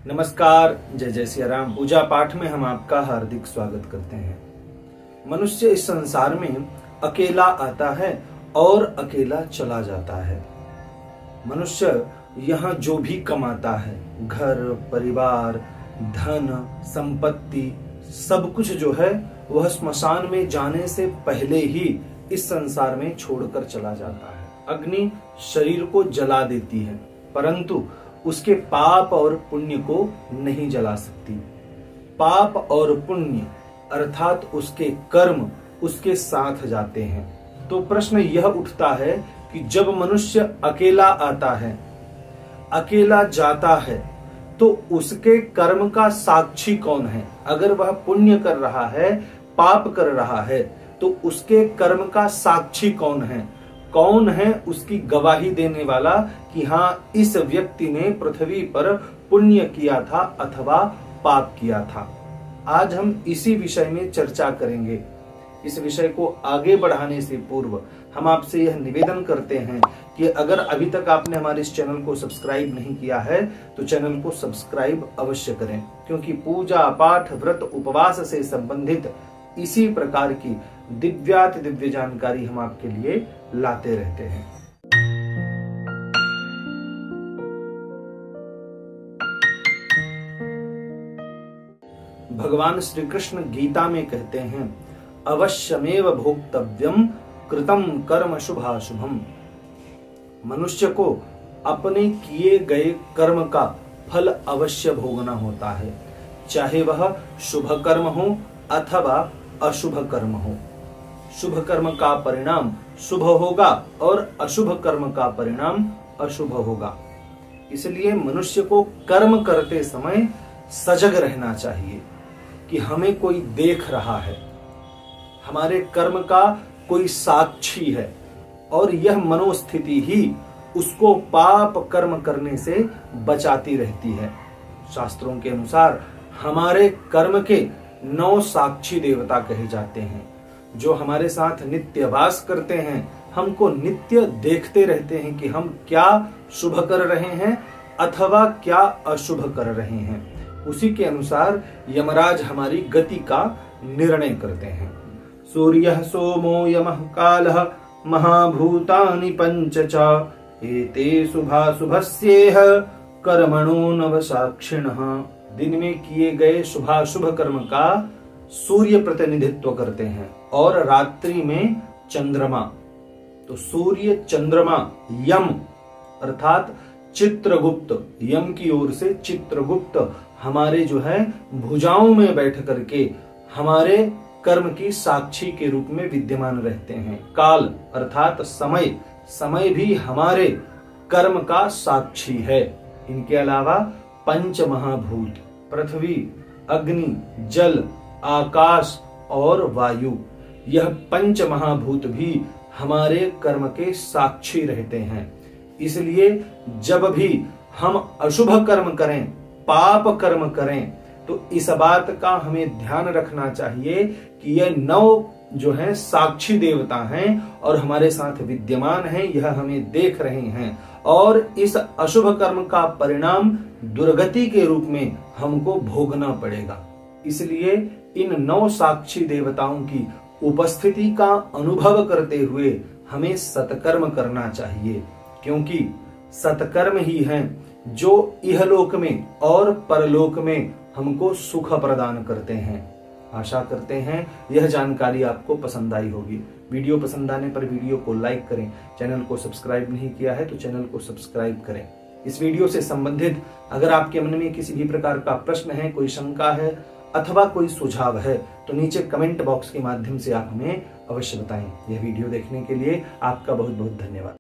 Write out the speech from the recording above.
नमस्कार, जय जय सिया राम। पूजा पाठ में हम आपका हार्दिक स्वागत करते हैं। मनुष्य इस संसार में अकेला आता है और अकेला चला जाता है। मनुष्य यहाँ जो भी कमाता है, घर, परिवार, धन, संपत्ति, सब कुछ जो है वह स्मशान में जाने से पहले ही इस संसार में छोड़कर चला जाता है। अग्नि शरीर को जला देती है, परंतु उसके पाप और पुण्य को नहीं जला सकती। पाप और पुण्य अर्थात उसके कर्म उसके साथ जाते हैं। तो प्रश्न यह उठता है कि जब मनुष्य अकेला आता है, अकेला जाता है, तो उसके कर्म का साक्षी कौन है? अगर वह पुण्य कर रहा है, पाप कर रहा है, तो उसके कर्म का साक्षी कौन है? कौन है उसकी गवाही देने वाला कि हाँ, इस व्यक्ति ने पृथ्वी पर पुण्य किया था अथवा पाप किया था? आज हम इसी विषय में चर्चा करेंगे। इस विषय को आगे बढ़ाने से पूर्व हम आपसे यह निवेदन करते हैं कि अगर अभी तक आपने हमारे इस चैनल को सब्सक्राइब नहीं किया है तो चैनल को सब्सक्राइब अवश्य करें, क्योंकि पूजा पाठ, व्रत, उपवास से संबंधित इसी प्रकार की दिव्याति दिव्य जानकारी हम आपके लिए लाते रहते हैं। भगवान श्री कृष्ण गीता में कहते हैं, अवश्यमेव भोक्तव्यम कृतम कर्म शुभाशुभम। मनुष्य को अपने किए गए कर्म का फल अवश्य भोगना होता है, चाहे वह शुभ कर्म हो अथवा अशुभ कर्म हो। शुभ कर्म का परिणाम शुभ होगा और अशुभ कर्म का परिणाम अशुभ होगा। इसलिए मनुष्य को कर्म करते समय सजग रहना चाहिए कि हमें कोई देख रहा है, हमारे कर्म का कोई साक्षी है, और यह मनोस्थिति ही उसको पाप कर्म करने से बचाती रहती है। शास्त्रों के अनुसार हमारे कर्म के 9 साक्षी देवता कहे जाते हैं, जो हमारे साथ नित्य वास करते हैं, हमको नित्य देखते रहते हैं कि हम क्या शुभ कर रहे हैं अथवा क्या अशुभ कर रहे हैं। उसी के अनुसार यमराज हमारी गति का निर्णय करते हैं। सूर्यः सोमो यमः कालः महाभूतानि पंच च एते शुभाशुभस्येह कर्मणो नवसाक्षिणः। दिन में किए गए शुभाशुभ कर्म का सूर्य प्रतिनिधित्व करते हैं और रात्रि में चंद्रमा। तो सूर्य, चंद्रमा, यम अर्थात चित्रगुप्त, यम की ओर से चित्रगुप्त हमारे जो है भुजाओं में बैठ करके हमारे कर्म की साक्षी के रूप में विद्यमान रहते हैं। काल अर्थात समय, समय भी हमारे कर्म का साक्षी है। इनके अलावा पंच महाभूत, पृथ्वी, अग्नि, जल, आकाश और वायु, यह पंच महाभूत भी हमारे कर्म के साक्षी रहते हैं। इसलिए जब भी हम अशुभ कर्म करें, पाप कर्म करें, तो इस बात का हमें ध्यान रखना चाहिए कि यह 9 जो है साक्षी देवता हैं और हमारे साथ विद्यमान हैं, यह हमें देख रहे हैं, और इस अशुभ कर्म का परिणाम दुर्गति के रूप में हमको भोगना पड़ेगा। इसलिए इन 9 साक्षी देवताओं की उपस्थिति का अनुभव करते हुए हमें सत्कर्म करना चाहिए, क्योंकि सत्कर्म ही हैं जो इहलोक में और परलोक में हमको सुख प्रदान करते हैं। आशा करते हैं यह जानकारी आपको पसंद आई होगी। वीडियो पसंद आने पर वीडियो को लाइक करें। चैनल को सब्सक्राइब नहीं किया है तो चैनल को सब्सक्राइब करें। इस वीडियो से संबंधित अगर आपके मन में किसी भी प्रकार का प्रश्न है, कोई शंका है अथवा कोई सुझाव है, तो नीचे कमेंट बॉक्स के माध्यम से आप हमें अवश्य बताएं। यह वीडियो देखने के लिए आपका बहुत बहुत धन्यवाद।